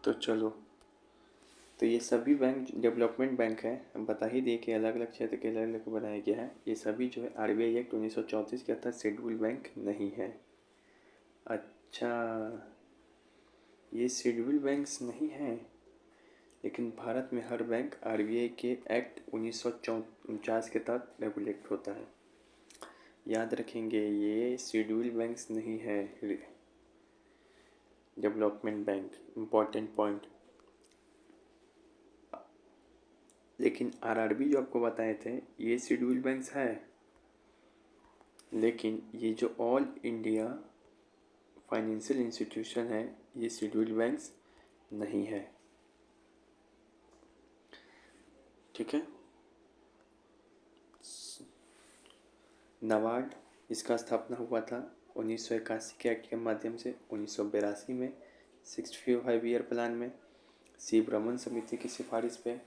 तो चलो, तो ये सभी बैंक डेवलपमेंट बैंक है। हम बता ही दिए कि अलग अलग क्षेत्र के अलग अलग बनाया गया है। ये सभी जो है RBI एक्ट 1934 के तहत शेड्यूल बैंक नहीं है। अच्छा, ये शेड्यूल बैंक्स नहीं हैं, लेकिन भारत में हर बैंक RBI के एक्ट 1949 के तहत रेगुलेट होता है। याद रखेंगे, ये शेड्यूल बैंक्स नहीं है, डेवलपमेंट बैंक। Important point. लेकिन RRB जो आपको बताए थे, ये शेड्यूल बैंक्स है, लेकिन ये जो ऑल इंडिया फाइनेंशियल इंस्टीट्यूशन है, ये शेड्यूल बैंक्स नहीं है। ठीक है। नाबार्ड, इसका स्थापना हुआ था 1981 के एक्ट के माध्यम से। 1982 में 65 ईयर प्लान में सी ब्रह्मन समिति की सिफारिश पे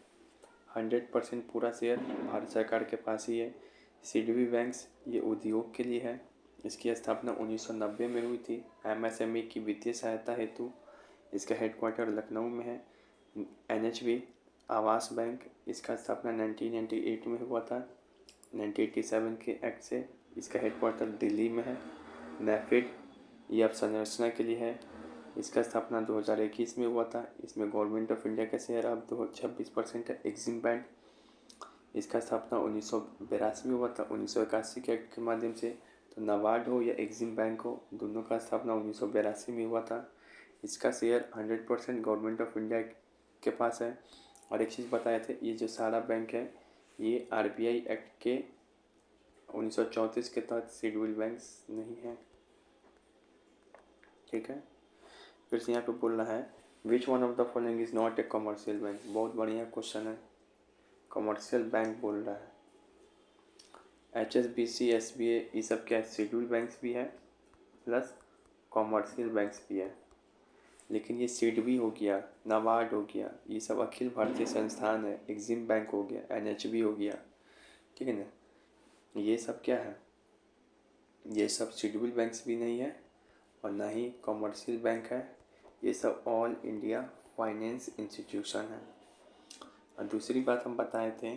100% पूरा शेयर भारत सरकार के पास ही है। सीडबी बैंक्स ये उद्योग के लिए है। इसकी स्थापना 1990 में हुई थी MSME की वित्तीय सहायता हेतु। इसका हेडक्वार्टर लखनऊ में है। NHB आवास बैंक, इसका स्थापना 1998 में हुआ था 1987 के एक्ट से। इसका हेडक्वार्टर दिल्ली में है। नेफेड ये अवसंरचना के लिए है। इसका स्थापना 2021 में हुआ था। इसमें गवर्नमेंट ऑफ इंडिया का शेयर अब 26% है। एग्जिम बैंक, इसका स्थापना 1982 में हुआ था 1981 के एक्ट के माध्यम से। तो नाबार्ड हो या एग्जिम बैंक हो, दोनों का स्थापना 1982 में हुआ था। इसका शेयर 100% गवर्नमेंट ऑफ इंडिया के पास है। और एक चीज़ बताए थे, ये जो सारा बैंक है ये RBI एक्ट के 1934 के तहत शेड्यूल बैंक्स नहीं है। ठीक है। फिर से यहाँ पे बोल रहा है विच one of the following is not a commercial bank. बहुत बढ़िया क्वेश्चन है। कमर्शियल बैंक बोल रहा है। HSBC SBA ये सब क्या शेड्यूल बैंक्स भी है प्लस कमर्शियल बैंक्स भी है। लेकिन ये सिडबी हो गया, नाबार्ड हो गया, ये सब अखिल भारतीय संस्थान है। एग्जिम बैंक हो गया, NHB हो गया। ठीक है ना। ये सब क्या है, ये सब शेड्यूल बैंक्स भी नहीं है और ना ही कमर्शियल बैंक है। ये सब ऑल इंडिया फाइनेंस इंस्टीट्यूशन है। और दूसरी बात हम बताए थे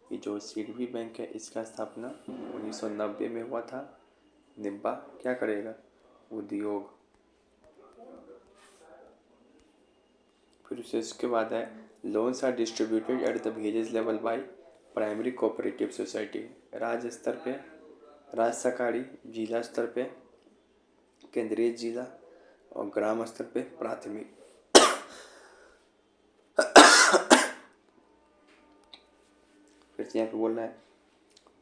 कि जो सीडबी बैंक है इसका स्थापना 1990 में हुआ था। निब्बा क्या करेगा, उद्योग। फिर उसे इसके बाद है loans are distributed at the village level by primary cooperative society. राज्य स्तर पे राज्य सहकारी, जिला स्तर पे केंद्रीय जिला और ग्राम स्तर पे प्राथमिक। फिर से यहाँ पे बोल रहा है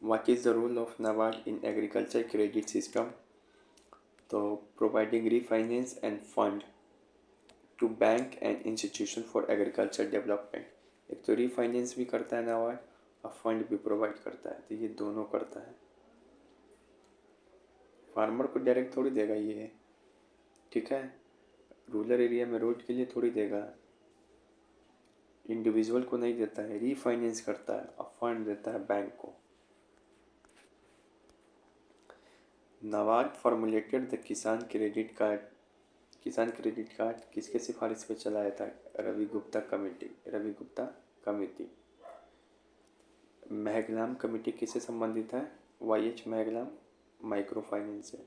what is the role of NABARD in agriculture credit system. तो providing refinance and fund to bank and institution for agriculture development. एक तो रीफाइनेंस भी करता है नाबार्ड और फंड भी प्रोवाइड करता है। तो ये दोनों करता है। फार्मर को डायरेक्ट थोड़ी देगा ये, ठीक है। रूरल एरिया में रोड के लिए थोड़ी देगा, इंडिविजुअल को नहीं देता है। रीफाइनेंस करता है और फंड देता है बैंक को। नाबार्ड फॉर्मुलेटेड द किसान क्रेडिट कार्ड। किसान क्रेडिट कार्ड किसके सिफारिश पे चलाया था, रवि गुप्ता कमेटी। महगलाम कमेटी किससे संबंधित है, YH महगलाम माइक्रो फाइनेंस से।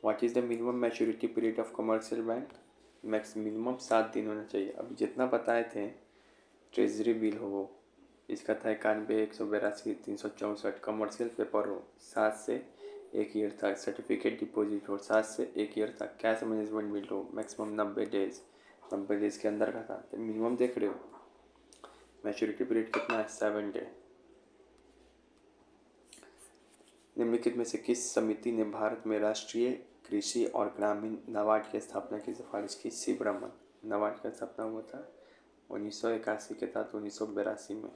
What is the minimum maturity period of commercial bank. Minimum 7 दिन होना चाहिए। अभी जितना बताए थे ट्रेजरी बिल हो, इसका था 91, 182, 364। कमर्शियल पेपर हो 7 से 1 ईयर तक। सर्टिफिकेट डिपॉजिट हो 7 से 1 ईयर तक। कैश मैनेजमेंट बिल हो मैक्सिमम 90 डेज, 90 डेज के अंदर का था। तो मिनिमम देख रहे हो, मैच्योरिटी पीरियड कितना है, 7 डे। निम्नलिखित में से किस समिति ने भारत में राष्ट्रीय कृषि और ग्रामीण नाबार्ड की स्थापना की सिफारिश की। सी ब्रह्मन। नाबार्ड का स्थापना हुआ था 1981 के तहत 1982 में।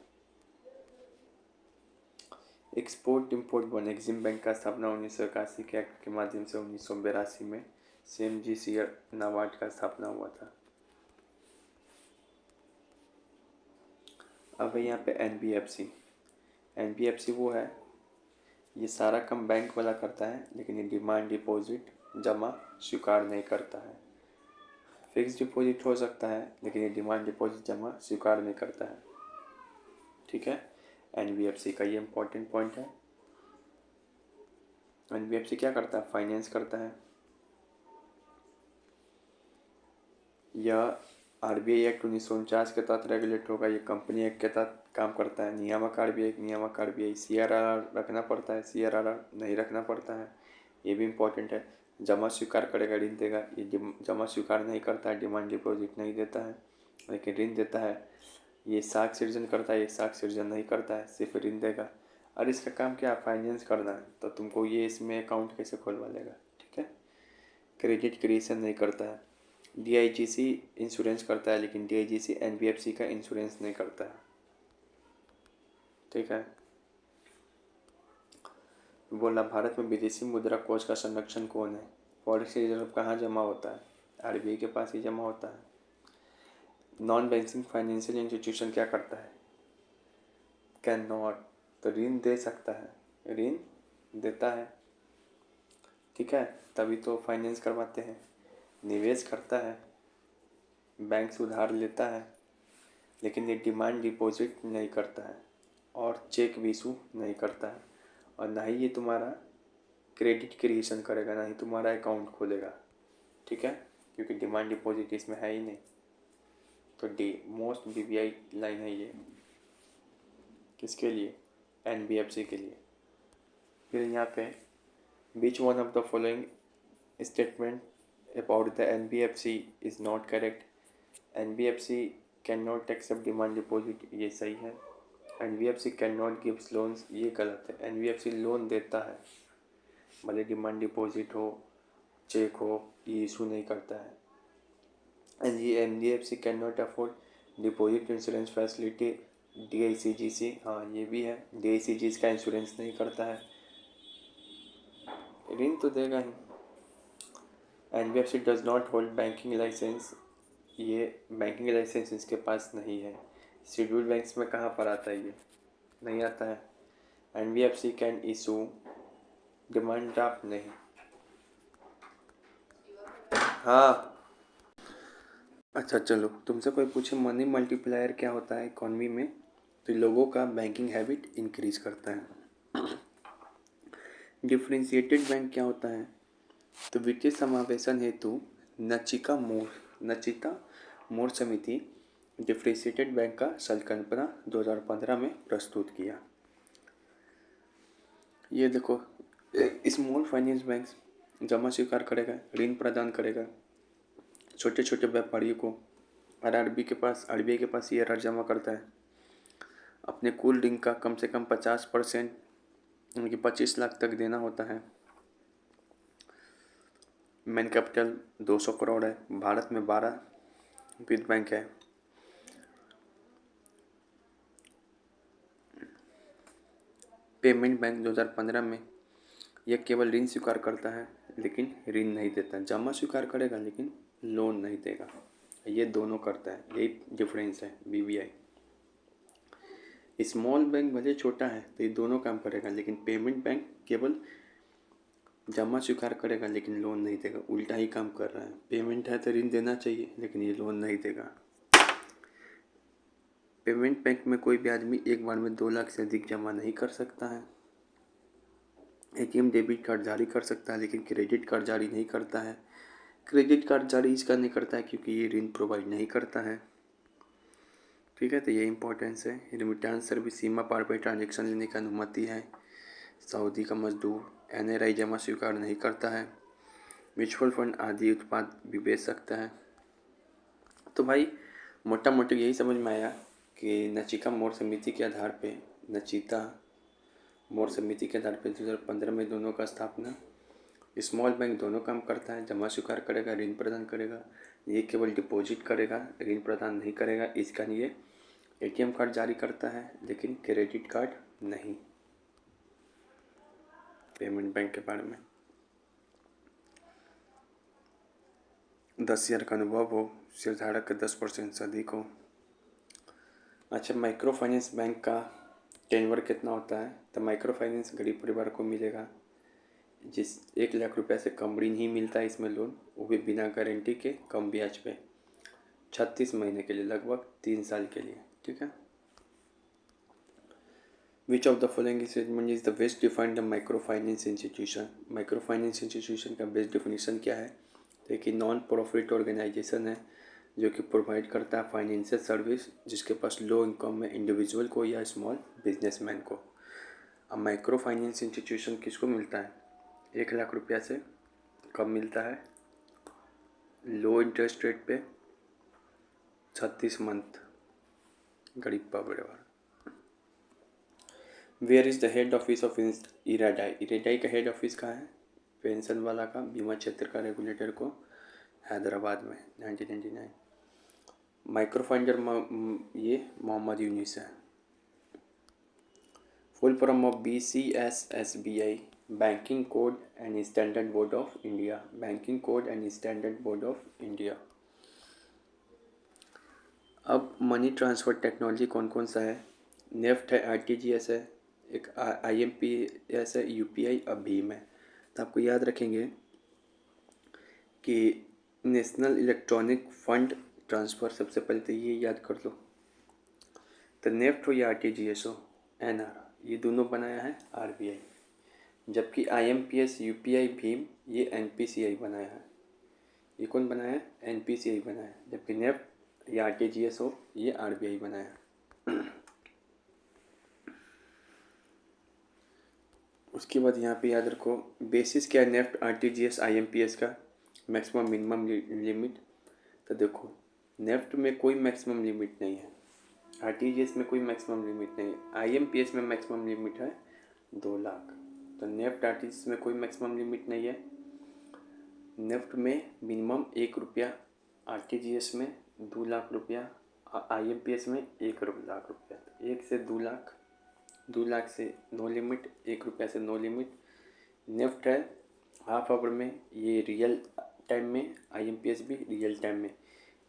Export import one EXIM bank का स्थापना 1981 के एक्ट के माध्यम से 1982 में। CMGC नाबार्ड का स्थापना हुआ था। अब है यहाँ पे NBFC वो है, ये सारा काम बैंक वाला करता है, लेकिन ये डिमांड डिपॉजिट जमा स्वीकार नहीं करता है। फिक्स डिपॉजिट हो सकता है, लेकिन ये डिमांड डिपॉजिट जमा स्वीकार नहीं करता है। ठीक है, एनबीएफसी का ये इम्पोर्टेंट पॉइंट है। एनबीएफसी क्या करता है? फाइनेंस करता है। यह आरबीआई एक्ट 1949 के तहत रेगुलेट होगा। ये कंपनी एक्ट के तहत काम करता है। नियामक आरबीआई, सीआरआर रखना पड़ता है, सीआरआर नहीं रखना पड़ता है, ये भी इम्पोर्टेंट है। जमा स्वीकार करेगा, ऋण देगा। ये जमा स्वीकार नहीं करता है, डिमांड डिपॉजिट नहीं देता है, लेकिन ऋण देता है। ये साख सृजन करता है, ये साख सृजन नहीं करता है, सिर्फ ऋण देगा। और इसका काम क्या है? फाइनेंस करना है। तो तुमको ये इसमें अकाउंट कैसे खुलवा लेगा? ठीक है। क्रेडिट क्रिएशन नहीं करता है। डीआईजीसी इंश्योरेंस करता है, लेकिन डीआईजीसी एनबीएफसी का इंश्योरेंस नहीं करता है। ठीक है। बोला भारत में विदेशी मुद्रा कोष का संरक्षण कौन है? फॉरेक्स रिजर्व कहाँ जमा होता है? आरबीआई के पास ही जमा होता है। नॉन बैंकिंग फाइनेंशियल इंस्टीट्यूशन क्या करता है? कैन नॉट, तो ऋण दे सकता है, ऋण देता है। ठीक है, तभी तो फाइनेंस करवाते हैं। निवेश करता है, बैंक से उधार लेता है, लेकिन ये डिमांड डिपॉजिट नहीं करता है और चेक भी इशू नहीं करता है, और ना ही ये तुम्हारा क्रेडिट क्रिएशन करेगा, ना ही तुम्हारा अकाउंट खोलेगा। ठीक है, क्योंकि डिमांड डिपॉजिट इसमें है ही नहीं। तो डी मोस्ट बीबीआई लाइन है ये। किसके लिए? एनबीएफसी के लिए। फिर यहाँ पे which one of the following statement about the NBFC is not correct? NBFC can not accept demand deposit, ये सही है। NBFC can not gives loans, ये गलत है। एनबीएफसी लोन देता है, भले डिमांड डिपॉजिट हो, चेक हो, ये इशू नहीं करता है। एंड ये NBFC can not afford deposit insurance facility, DICGC, हाँ ये भी है। डीआईसीजीसी का इंश्योरेंस नहीं करता है, ऋण तो देगा ही। NBFC does not hold banking licence, ये बैंकिंग लाइसेंस इसके पास नहीं है। शेड्यूल्ड बैंक्स में कहाँ पर आता है? ये नहीं आता है। NBFC can issue demand draft, नहीं। हाँ, अच्छा चलो, तुमसे कोई पूछे मनी मल्टीप्लायर क्या होता है इकोनॉमी में, तो लोगों का बैंकिंग हैबिट इंक्रीज करता है। डिफरेंशिएटेड बैंक क्या होता है? तो वित्तीय समावेशन हेतु नचिता मोर समिति डिफरेंशिएटेड बैंक का संकल्पना 2015 में प्रस्तुत किया। ये देखो, स्मॉल फाइनेंस बैंक जमा स्वीकार करेगा, ऋण प्रदान करेगा छोटे छोटे व्यापारियों को, और आरबीआई के पास ये जमा करता है। अपने कुल ऋण का कम से कम 50%, यानी कि 25 लाख तक देना होता है। मेन कैपिटल 200 करोड़ है। भारत में 12 वित्त बैंक है। पेमेंट बैंक 2015 में यह केवल ऋण स्वीकार करता है, लेकिन ऋण नहीं देता। जमा स्वीकार करेगा, लेकिन लोन नहीं देगा। ये दोनों करता है, यही डिफरेंस है बीबीआई। स्मॉल बैंक भले छोटा है तो ये दोनों काम करेगा, लेकिन पेमेंट बैंक केवल जमा स्वीकार करेगा, लेकिन लोन नहीं देगा। उल्टा ही काम कर रहा है। पेमेंट है तो ऋण देना चाहिए, लेकिन ये लोन नहीं देगा। पेमेंट बैंक में कोई भी आदमी एक बार में 2 लाख से अधिक जमा नहीं कर सकता है। एटीएम डेबिट कार्ड जारी कर सकता है, लेकिन क्रेडिट कार्ड जारी नहीं करता है। क्रेडिट कार्ड जारी इसका नहीं करता है क्योंकि ये ऋण प्रोवाइड नहीं करता है। ठीक है, तो ये इंपॉर्टेंस है। रेमिटेंस सर्विस सीमा पार पर ट्रांजेक्शन लेने की अनुमति है। सऊदी का मजदूर एनआरआई जमा स्वीकार नहीं करता है। म्यूचुअल फंड आदि उत्पाद भी बेच सकता है। तो भाई मोटा मोटी यही समझ में आया कि नचिका मोर समिति के आधार पे 2015 में दोनों का स्थापना। स्मॉल बैंक दोनों काम करता है, जमा स्वीकार करेगा, ऋण प्रदान करेगा। ये केवल डिपॉजिट करेगा, ऋण प्रदान नहीं करेगा। इसका ये एटीएम कार्ड जारी करता है, लेकिन क्रेडिट कार्ड नहीं। पेमेंट बैंक के बारे में 10 ईयर का अनुभव हो, शेयरधारक के 10% से अधिक हो। अच्छा, माइक्रो फाइनेंस बैंक का टेन्योर कितना होता है? तो माइक्रो फाइनेंस गरीब परिवार को मिलेगा जिस 1 लाख रुपए से कम ऋण ही मिलता है इसमें लोन, वो भी बिना गारंटी के, कम ब्याज पे। 36 महीने के लिए, लगभग 3 साल के लिए। ठीक है। Which of the following statement is the best defined the micro finance institution. Micro finance institution का बेस्ट डिफिनीशन क्या है? देखिए, नॉन प्रॉफिट ऑर्गेनाइजेशन है जो कि प्रोवाइड करता है फाइनेंशियल सर्विस जिसके पास लो इनकम है, इंडिविजुअल को या स्मॉल बिजनेसमैन को। अब माइक्रो फाइनेंस इंस्टीट्यूशन किसको मिलता है? 1 लाख रुपया से कब मिलता है? लो इंटरेस्ट रेट पे 36 मंथ, गरीब परिवार। Where is the head office of IRDAI. IRDAI का हेड ऑफिस कहाँ है? पेंशन वाला का, बीमा क्षेत्र का रेगुलेटर को हैदराबाद में, 1999। माइक्रो फाइंडर ये मोहम्मद यूनिस है। Full form of BCSSBI, banking code and standard board of India. Banking code and standard board of India. अब मनी ट्रांसफ़र टेक्नोलॉजी कौन कौन सा है? नेफ्ट है, RTGS है, एक IMPS है, UPI, अब भीम है। तो आपको याद रखेंगे कि नेशनल इलेक्ट्रॉनिक फंड ट्रांसफ़र, सबसे पहले तो ये याद कर लो। तो नेफ्ट हो या RTGS हो, NR, ये दोनों बनाया है RBI, जबकि IMPS, UPI, भीम ये NPCI बनाया है। ये कौन बनाया है? NPCI बनाया है। जबकि नेफ्ट या RTGS हो, ये RBI बनाया है। उसके बाद यहाँ पे याद रखो बेसिस क्या है नेफ्ट, RTGS, IMPS का? Maximum minimum limit. तो देखो, नेफ्ट में कोई मैक्सिमम लिमिट नहीं है, RTGS में कोई मैक्सिमम लिमिट नहीं है, IMPS में मैक्सिमम लिमिट है 2 लाख। तो नेफ्ट, RTGS में कोई मैक्सिमम लिमिट नहीं है। नेफ्ट में मिनिमम 1 रुपया, RTGS में 2 लाख रुपया, IMPS में 1 लाख रुपया। 1 से 2 लाख, 2 लाख से नो लिमिट, 1 रुपया से नो लिमिट। नेफ्ट है हाफ आवर में, ये रियल टाइम में, IMPS भी रियल टाइम में।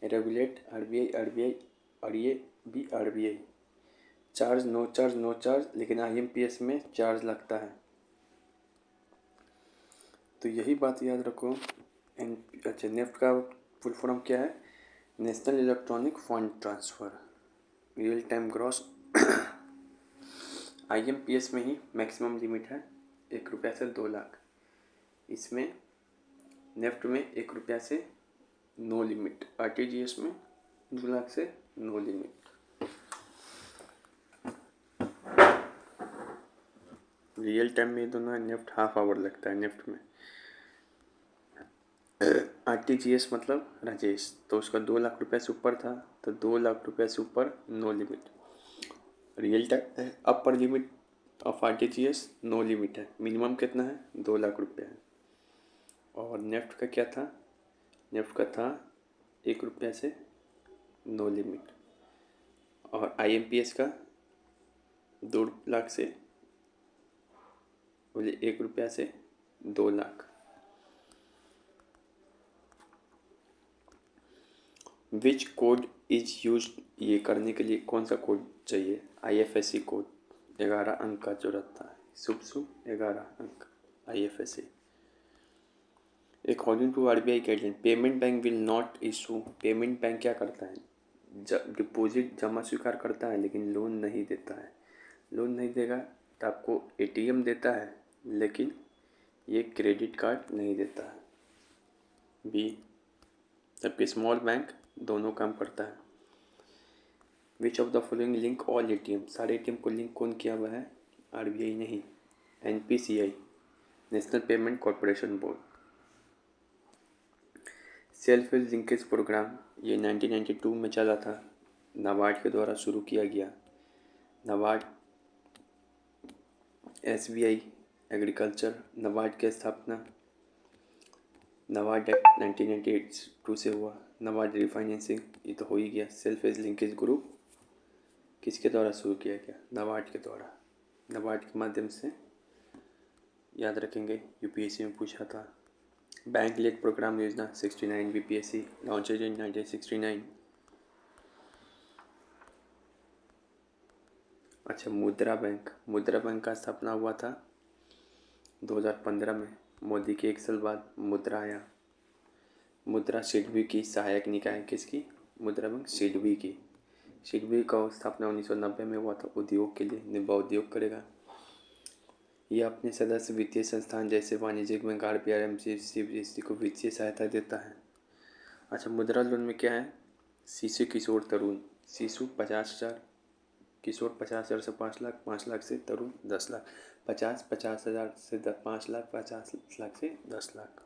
रेगुलेट RBI और ये भी RBI। Charge no charge, no charge, लेकिन IMPS में चार्ज लगता है। तो यही बात याद रखो। अच्छा, नेफ्ट का फुल फॉर्म क्या है? National electronic fund transfer, real time gross. IMPS में ही मैक्सिमम लिमिट है 1 रुपया से 2 लाख। इसमें नेफ्ट में 1 रुपया से नो लिमिट, RTGS में 2 लाख से नो लिमिट। रियल टाइम में दोनों है। नेफ्ट हाफ आवर लगता है नेफ्ट में। RTGS मतलब राजेश, तो उसका 2 लाख रुपये से ऊपर था, तो 2 लाख रुपये से ऊपर no limit. Real time upper limit of RTGS no limit है, मिनिमम कितना है? 2 लाख रुपये है। और नेफ्ट का क्या था? नेफ्ट का था 1 रुपया से नो लिमिट। और IMPS का 2 लाख से, बोले 1 रुपया से 2 लाख। विच कोड इज यूज, ये करने के लिए कौन सा कोड चाहिए? IFSC कोड, 11 अंक का जो रहता है, शुभ शुभ 11 अंक IFSC। According to RBI guideline, payment bank will not issue. Payment bank क्या करता है? डिपॉजिट जमा स्वीकार करता है लेकिन लोन नहीं देता है। लोन नहीं देगा तो आपको ATM देता है, लेकिन ये क्रेडिट कार्ड नहीं देता है। B, जबकि स्मॉल बैंक दोनों काम करता है। Which of the following link all ATM, सारे ATM को लिंक कौन किया हुआ है? RBI नहीं, NPCI, national payment corporation board. Self help linkage programme, ये 1992 में चला था, नाबार्ड के द्वारा शुरू किया गया। नाबार्ड, SBI एग्रीकल्चर, नाबार्ड की स्थापना नाबार्ड एक्ट 1992 से हुआ। नाबार्ड रिफाइनेंसिंग, ये तो हो ही गया। सेल्फ हेल्प लिंकेज ग्रुप किसके द्वारा शुरू किया गया? नाबार्ड के द्वारा। नाबार्ड के माध्यम से, याद रखेंगे, UPSC में पूछा था। बैंक लेड प्रोग्राम योजना 69, BPSC लॉन्चेड इन 1969। अच्छा, मुद्रा बैंक, मुद्रा बैंक का स्थापना हुआ था 2015 में। मोदी के 1 साल बाद मुद्रा आया। मुद्रा सिडबी की सहायक निकाय किसकी? मुद्रा बैंक सिडबी की। सिडबी का स्थापना 1990 में हुआ था उद्योग के लिए, निर्भर उद्योग करेगा। यह अपने सदस्य वित्तीय संस्थान जैसे वाणिज्यिक बैंक, आरबीआई, एमसीएफसी को वित्तीय सहायता देता है। अच्छा, मुद्रा लोन में क्या है? शिशु, किशोर, तरुण। शिशु 50,000, किशोर 50,000 से 5 लाख, 5 लाख से तरुण 10 लाख, 50,000 से 5 लाख, 50 लाख से 10 लाख।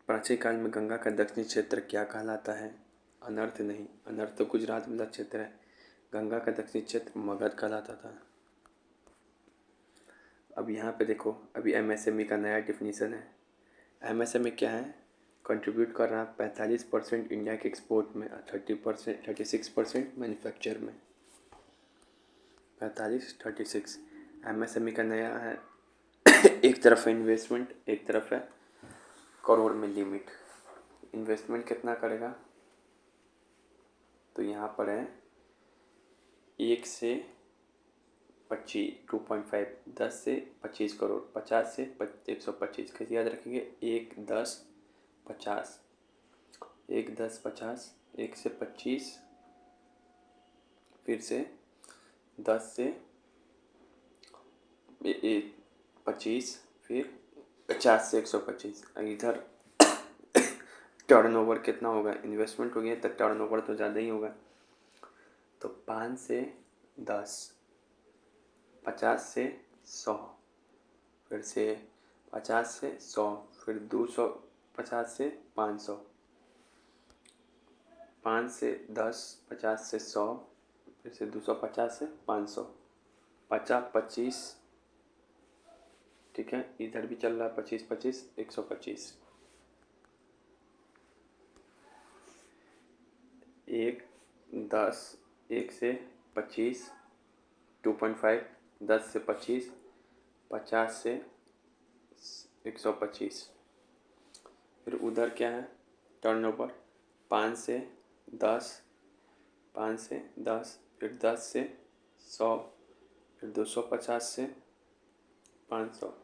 प्राचीन काल में गंगा का दक्षिणी क्षेत्र क्या कहलाता है? अनर्थ नहीं, अनर्थ तो गुजरात में क्षेत्र है। गंगा का दक्षिणी क्षेत्र मगध कहलाता था। अब यहाँ पे देखो, अभी एमएसएमई का नया डिफिनीसन है। एमएसएमई क्या है? कंट्रीब्यूट कर रहा है 45% इंडिया के एक्सपोर्ट में, 36% मैन्युफैक्चर में। 36। एमएसएमई का नया है एक तरफ है इन्वेस्टमेंट, एक तरफ है करोड़ में लिमिट। इन्वेस्टमेंट कितना करेगा? तो यहाँ पर है 1 से 25, 2.5, 10 से 25 करोड़, 50 से 125। कैसे याद रखेंगे? 1, 10, 50, 1, 10, 50, 1 से 25, फिर से 10 से 25, फिर 50 से 125। इधर टर्नओवर कितना होगा? इन्वेस्टमेंट हो गया तो टर्नओवर तो ज़्यादा ही होगा। तो 5 से 10, 50 से 100, फिर से 50 से 100, फिर 250 से 500, 5 से 10, 50 से 100, फिर से 250 से 500, 50, 25, ठीक है। इधर भी चल रहा है 25, 25, 125। 1, 10, 1 से 25, 2.5, 10 से 25, 50 से 125। फिर उधर क्या है? टर्नओवर 5 से 10, 5 से 10, फिर 10 से 100, फिर 250 से 500।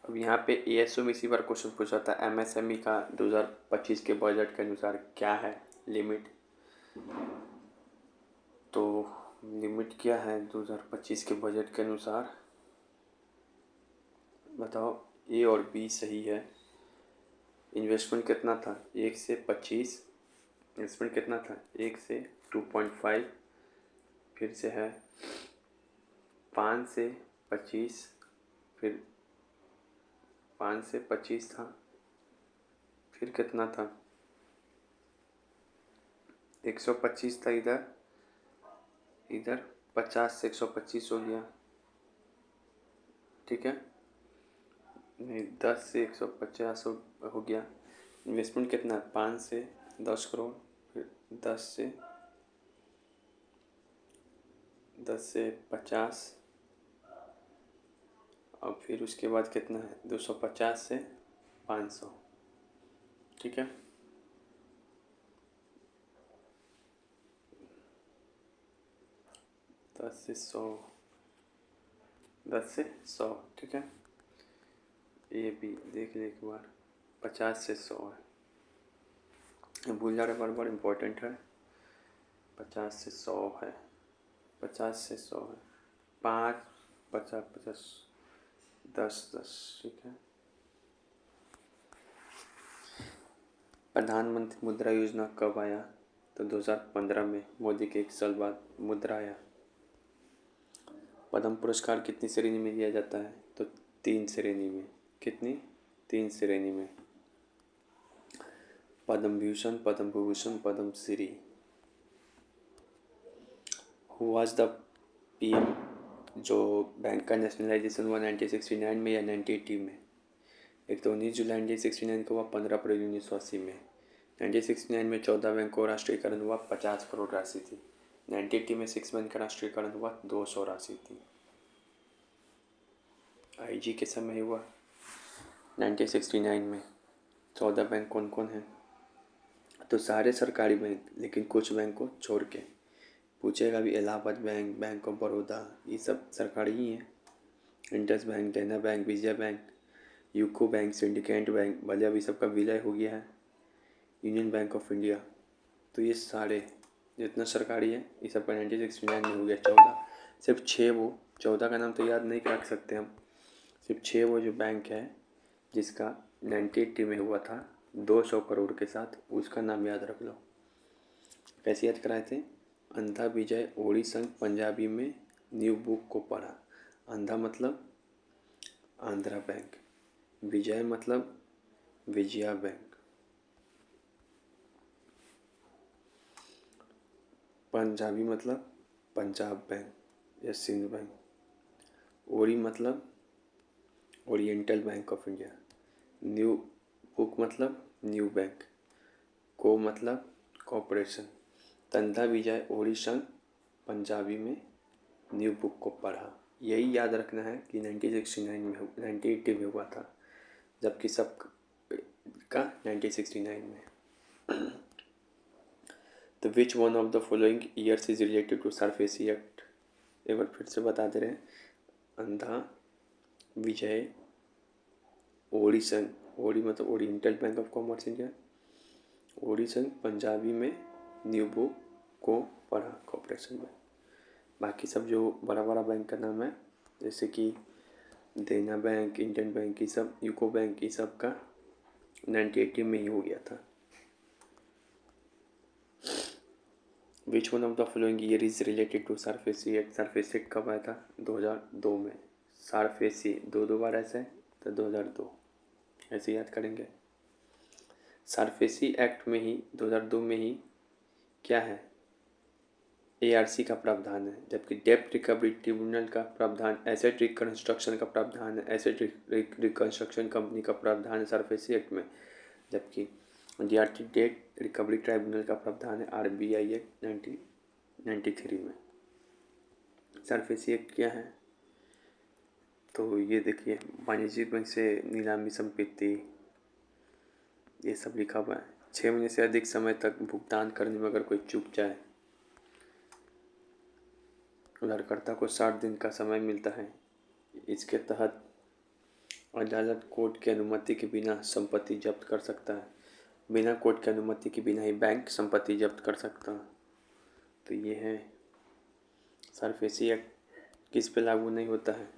अब यहाँ पे एएसओ में इसी बार क्वेश्चन पूछा था, एमएसएमई का 2025 के बजट के अनुसार क्या है लिमिट? तो लिमिट क्या है 2025 के बजट के अनुसार? बताओ, ए और बी सही है। इन्वेस्टमेंट कितना था? 1 से 25। इन्वेस्टमेंट कितना था? 1 से 2.5, फिर से है 5 से 25, फिर 5 से 25 था, फिर कितना था? 125 था इधर, इधर 50 से 125 हो गया, ठीक है। नहीं, 10 से 150 हो गया। इन्वेस्टमेंट कितना है? 5 से 10 करोड़, फिर 10 से 50, और फिर उसके बाद कितना है? 250 से 500, ठीक है। 10 से 100, 10 से 100, ठीक है। ये भी देख ले एक बार, 50 से 100 है। भूल जा रहे बार इम्पोर्टेंट है। 50 से 100 है, 50 से 100 है, 5, 50, 50, 10, 10, ठीक है। प्रधानमंत्री मुद्रा योजना कब आया? तो 2015 में, मोदी के 1 साल बाद मुद्रा आया। पद्म पुरस्कार कितनी श्रेणी में दिया जाता है? तो 3 श्रेणी में। कितनी? 3 श्रेणी में। Padma Bhushan, Padma Vibhushan, Padma Shri. Who was the PM जो बैंक का नेशनलाइजेशन हुआ 1969 में या 1980 में? एक तो 19 जुलाई 1969 को हुआ, 15 अप्रैल 1980 में। 1969 में 14 बैंक का राष्ट्रीयकरण हुआ, 50 करोड़ राशि थी। 1980 में 6 बैंक का राष्ट्रीयकरण हुआ, 200 राशि थी। आईजी के समय हुआ 1969 में। 14 बैंक कौन कौन है? तो सारे सरकारी बैंक, लेकिन कुछ बैंक को छोड़ के। पूछेगा भी, Allahabad bank, bank of Baroda, ये सब सरकारी ही हैं। इंडस बैंक, देना bank, Vijaya bank, UCO bank, syndicate bank, भले अभी सबका विलय हो गया है, यूनियन बैंक ऑफ इंडिया। तो ये सारे जितना सरकारी है ये सब 1969 में हो गया। 14 सिर्फ 6 वो 14 का नाम तो याद नहीं रख सकते हम, सिर्फ 6 वो जो बैंक है जिसका 1980 में हुआ था 200 करोड़ के साथ, उसका नाम याद रख लो। कैसे याद कराए थे? अंधा विजय ओड़ी संघ पंजाबी में न्यू बुक को पढ़ा। अंधा मतलब आंध्रा बैंक, विजय मतलब विजया बैंक, पंजाबी मतलब पंजाब बैंक या सिंध बैंक, ओरी मतलब Oriental Bank of India, new book मतलब न्यू बैंक, को मतलब कॉरपोरेशन। तंधा विजय ओरी संघ पंजाबी में न्यू बुक को पढ़ा। यही याद रखना है कि 1969 में 1980 में हुआ था, जबकि सब का 1969 में। तो which one of the following years is related to SARFAESI act? एक बार फिर से बता दे रहे हैं। अंधा विजय ओडी संघ, ओडी मतलब Oriental Bank of Commerce India, OD संघ पंजाबी में न्यू बुक को पढ़ा कॉरपोरेशन में। बाकी सब जो बड़ा बड़ा बैंक का नाम है जैसे कि देना बैंक, इंडियन बैंक, ये सब, यूको बैंक, ये सब का 1980 में ही हो गया था। Which one of the following year is related to SARFAESI act? SARFAESI act कब आया था? 2002 में। सरफेसी दो बार ऐसे है तो 2002 ऐसे याद करेंगे। सरफेसी एक्ट में ही 2002 में ही क्या है? एआरसी का प्रावधान है, जबकि डेब्ट रिकवरी ट्रिब्यूनल का प्रावधान, एसेट रिकंस्ट्रक्शन का प्रावधान है, एसेट रिकंस्ट्रक्शन कंपनी का प्रावधान है सरफेसी एक्ट में, जबकि डीआरटी डेट रिकवरी ट्राइब्यूनल का प्रावधान है आरबीआई एक्ट 1993 में। सरफेसी एक्ट क्या है? तो ये देखिए, वाणिज्यिक बैंक से नीलामी संपत्ति, ये सब लिखा हुआ है। 6 महीने से अधिक समय तक भुगतान करने में अगर कोई चूक जाए, उधारकर्ता को 60 दिन का समय मिलता है। इसके तहत अदालत कोर्ट की अनुमति के बिना संपत्ति जब्त कर सकता है। बिना कोर्ट की अनुमति के बिना ही बैंक संपत्ति जब्त कर सकता है। तो ये है सरफेसी एक्ट। किस पे लागू नहीं होता है?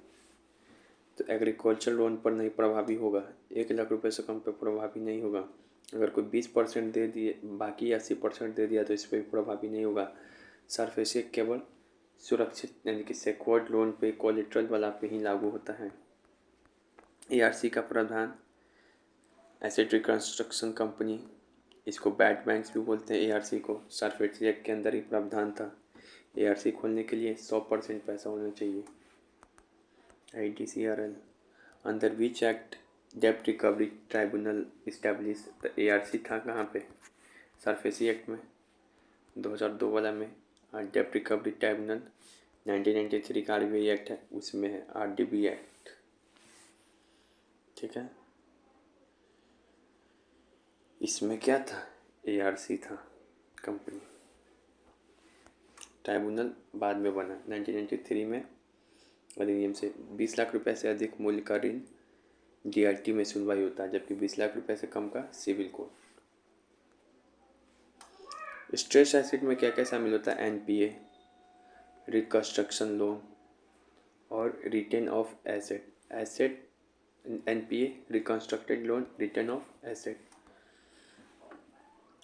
तो एग्रीकल्चर लोन पर नहीं प्रभावी होगा। 1 लाख रुपए से कम पे प्रभावी नहीं होगा। अगर कोई 20% दे दिए, बाकी 80% दे दिया तो इस पर भी प्रभावी नहीं होगा। सरफेसी एक्ट केवल सुरक्षित यानी कि सिक्योर्ड लोन पे, कोलेटरल वाला पे ही लागू होता है। एआरसी का प्रावधान, एसेट रिकंस्ट्रक्शन कंपनी, इसको बैड बैंक्स भी बोलते हैं एआरसी को, सरफेसी एक्ट के अंदर ही प्रावधान था। एआरसी खोलने के लिए 100% पैसा होना चाहिए। IDCRL अंडर विच एक्ट डेब्ट रिकवरी ट्राइब्यूनल इस्टेब्लिश? तो एआरसी था कहाँ पे? सरफेसी एक्ट में 2002 वाला में। और डेब्ट रिकवरी ट्राइब्यूनल 1993 का आरबीआई एक्ट है, उसमें है आरडीबी एक्ट। ठीक है, इसमें क्या था? एआरसी था कंपनी। ट्राइब्यूनल बाद में बना 1993 में अधिनियम से। 20 लाख रुपए से अधिक मूल्य का ऋण डीआरटी में सुनवाई होता है, जबकि 20 लाख रुपए से कम का सिविल कोर्ट। स्ट्रेस एसिड में क्या क्या शामिल होता है? एनपीए, रिकंस्ट्रक्शन लोन और return of asset. Asset NPA, reconstructed loan, return of asset.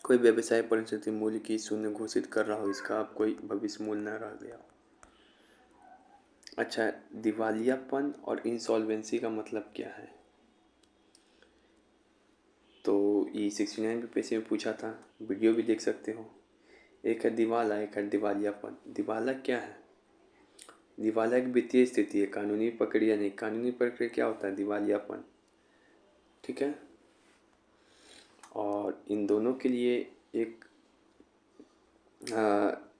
कोई व्यवसाय परिस्थिति मूल्य की शून्य घोषित कर रहा हो, इसका अब कोई भविष्य मूल्य न रह गया। अच्छा, दिवालियापन और इंसॉल्वेंसी का मतलब क्या है? तो ये 69 पेज में पूछा था, वीडियो भी देख सकते हो। एक है दिवाला, एक है दिवालियापन। दिवाला क्या है? दिवाला एक वित्तीय स्थिति है, कानूनी प्रक्रिया नहीं। कानूनी प्रक्रिया क्या होता है? दिवालियापन। ठीक है, और इन दोनों के लिए एक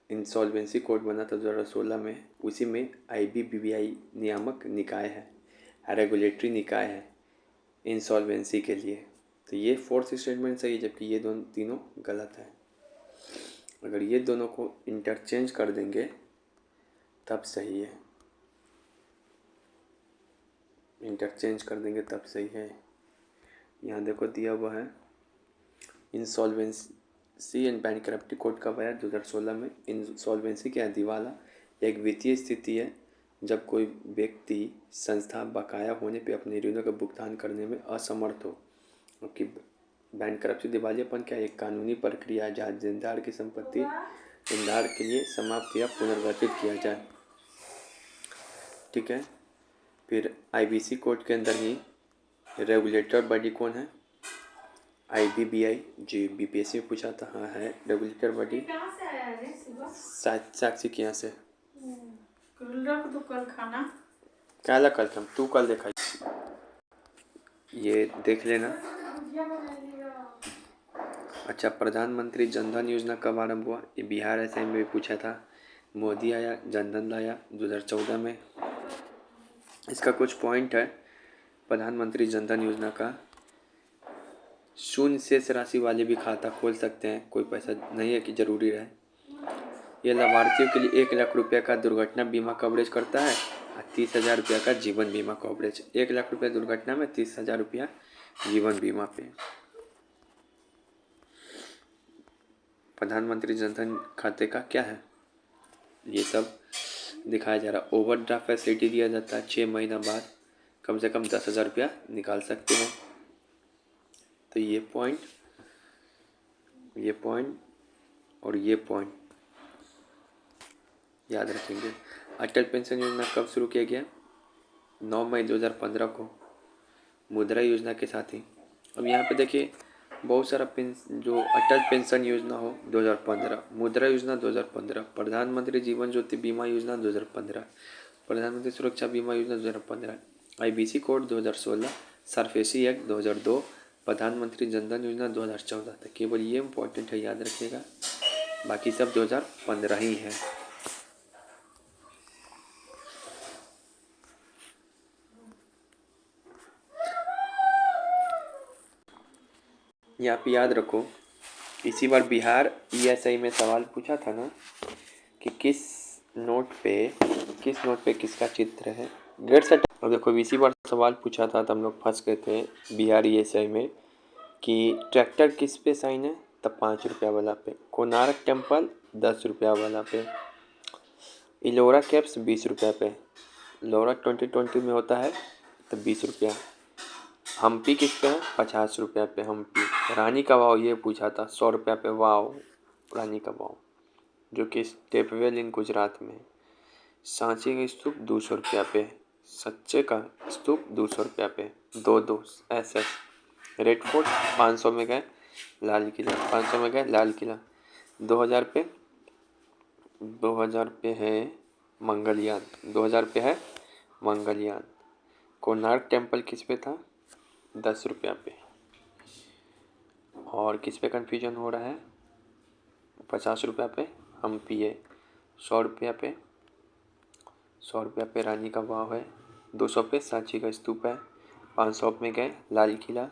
इंसॉल्वेंसी कोड बना था 2016 में। उसी में IBBI नियामक निकाय है, रेगुलेटरी निकाय है इंसॉल्वेंसी के लिए। तो ये फोर्थ स्टेटमेंट सही है, जबकि ये दोनों तीनों गलत है। अगर ये दोनों को इंटरचेंज कर देंगे तब सही है। इंटरचेंज कर देंगे तब सही है। यहाँ देखो दिया हुआ है इंसॉल्वेंसी एंड बैंकरप्टी कोड कब आया 2016 में। इंसॉल्वेंसी क्या है? दिवाला एक वित्तीय स्थिति है जब कोई व्यक्ति संस्था बकाया होने पे अपने ऋणों का भुगतान करने में असमर्थ हो। क्योंकि बैंकरप्सी दिवालियापन क्या एक कानूनी प्रक्रिया है जहाँ देनदार की संपत्ति देनदार के लिए समाप्त या पुनर्गठित किया जाए। ठीक है। फिर आईबीसी कोड के अंदर ही रेगुलेटर बॉडी कौन है? आईबीबीआई, जी बीपीएससी में पूछा था। हाँ है रेगुलेटर बॉडी। साक्षी के यहाँ से कल खाना क्या कल हम तू कल देखा ये देख लेना। अच्छा, प्रधानमंत्री जनधन योजना कब आरंभ हुआ? ये बिहार ऐसे में भी पूछा था। मोदी आया जनधन लाया 2014 में। इसका कुछ पॉइंट है प्रधानमंत्री जनधन योजना का। शून्य शेष राशि वाले भी खाता खोल सकते हैं, कोई पैसा नहीं है कि जरूरी रहे। यह लाभार्थियों के लिए 1 लाख रुपये का दुर्घटना बीमा कवरेज करता है और 30,000 रुपया का जीवन बीमा कवरेज। 1 लाख रुपया दुर्घटना में, 30,000 रुपया जीवन बीमा पे। प्रधानमंत्री जनधन खाते का क्या है ये सब दिखाया जा रहा। ओवरड्राफ्ट फैसिलिटी दिया जाता है 6 महीना बाद कम से कम 10,000 रुपया निकाल सकते हो। तो ये पॉइंट और ये पॉइंट याद रखेंगे। अटल पेंशन योजना कब शुरू किया गया? 9 मई 2015 को मुद्रा योजना के साथ ही। अब यहाँ पे देखिए बहुत सारा जो अटल पेंशन योजना हो 2015, मुद्रा योजना 2015, प्रधानमंत्री जीवन ज्योति बीमा योजना 2015, प्रधानमंत्री सुरक्षा बीमा योजना 2015, आईबीसी कोड 2016, सरफेसी एक्ट 2002, प्रधानमंत्री जनधन योजना 2014 तक। केवल ये इम्पोर्टेंट है, याद रखिएगा, बाकी सब 2015 ही है। यहाँ पे याद रखो इसी बार बिहार ईएसआई में सवाल पूछा था ना कि किस नोट पे किसका चित्र है। Grade set. अब देखो इसी बार सवाल पूछा था तो हम लोग फंस गए थे बिहार ईएसआई में कि ट्रैक्टर किस पे साइन है, तब 5 रुपया वाला पे, कोणार्क टेम्पल 10 रुपया वाला पे, इलोरा कैप्स 20 रुपया पे, लोरा 2020 में होता है तो 20 रुपया, हम्पी किस पे है 50 रुपया पे हम्पी, रानी का वाव ये पूछा था 100 रुपया पे वाव रानी का वाव जो कि स्टेपवेल इन गुजरात में, सांची का स्तूप 200 रुपया पे, सच्चे का स्तूप 200 रुपया पे, दो SS, रेड फोर्ट 500 में गए, लाल किला 500 में गए, लाल किला 2000 पे है मंगलयान, 2000 पे है मंगलयान, कोणार्क टेम्पल किस पे था 10 रुपया पे, और किस पे कन्फ्यूजन हो रहा है 50 रुपया पे हम्पी है, 100 रुपया पे रानी का वाव है, 200 पे सांची का स्तूप है, 500 में गए लाल किला,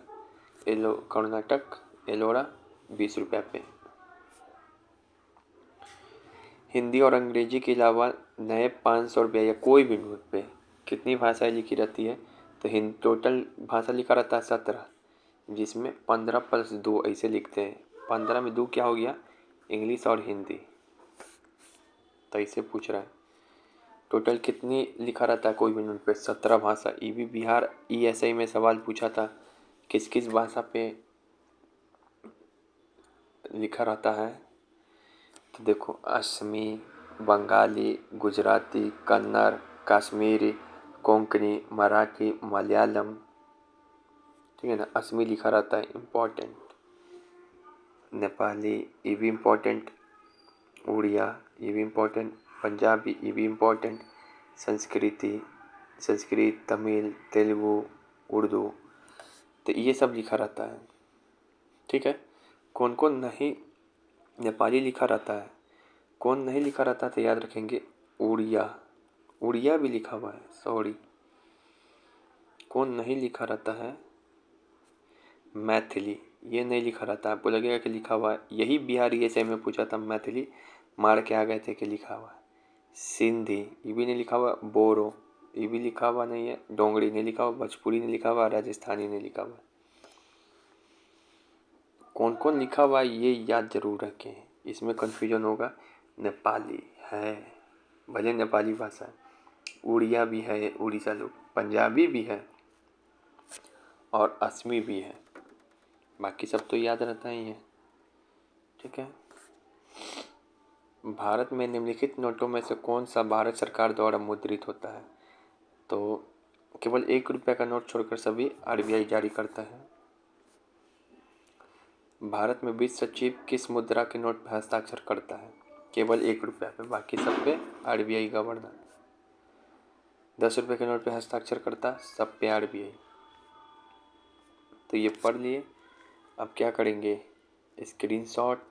कर्नाटक एलोरा 20 रुपया पे। हिंदी और अंग्रेजी के अलावा नए 500 रुपया या कोई भी नोट पे कितनी भाषाएं लिखी रहती है? तो टोटल भाषा लिखा रहता है 17, जिसमें 15 + 2 ऐसे लिखते हैं। 15 में 2 क्या हो गया? इंग्लिश और हिंदी। तो ऐसे पूछ रहा है टोटल कितनी लिखा रहता है कोई भी नोट पे? 17 भाषा। ये भी बिहार ईएसआई में सवाल पूछा था किस किस भाषा पे लिखा रहता है। तो देखो असमी, बंगाली, गुजराती, कन्नड़, कश्मीरी, कोंकणी, मराठी, मलयालम, ठीक है ना, असमी लिखा रहता है इम्पोर्टेंट, नेपाली ये भी इम्पोर्टेंट, उड़िया ये भी इम्पोर्टेंट, पंजाबी ये भी इम्पोर्टेंट, संस्कृत, तमिल, तेलुगु, उर्दू, तो ये सब लिखा रहता है। ठीक है। कौन कौन नहीं? नेपाली लिखा रहता है। कौन नहीं लिखा रहता तो याद रखेंगे उड़िया भी लिखा हुआ है, सॉरी। कौन नहीं लिखा रहता है? मैथिली, ये नहीं लिखा रहता है। आपको लगेगा कि लिखा हुआ है, यही बिहारी ऐसे में पूछा था, मैथिली मार के आ गए थे कि लिखा हुआ है। सिंधी ये भी नहीं लिखा हुआ, बोरो ये भी लिखा हुआ नहीं है, डोंगरी नहीं लिखा हुआ, भोजपुरी नहीं लिखा हुआ, राजस्थानी नहीं लिखा हुआ। कौन कौन लिखा हुआ है ये याद जरूर रखें, इसमें कन्फ्यूजन होगा। नेपाली है, भले नेपाली भाषा है, उड़िया भी है, उड़ीसा लोग, पंजाबी भी है और असमी भी है। बाकी सब तो याद रहता ही है, ठीक है। भारत में निम्नलिखित नोटों में से कौन सा भारत सरकार द्वारा मुद्रित होता है? तो केवल 1 रुपये का नोट छोड़कर सभी आरबीआई जारी करता है। भारत में वित्त सचिव किस मुद्रा के नोट पर हस्ताक्षर करता है? केवल 1 रुपये पे, बाकी सब पे आरबीआई गवर्नर। 10 रुपये के नोट पे हस्ताक्षर करता, सब पे आरबीआई। तो ये पढ़ लिए। अब क्या करेंगे, स्क्रीनशॉट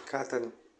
खाता नहीं।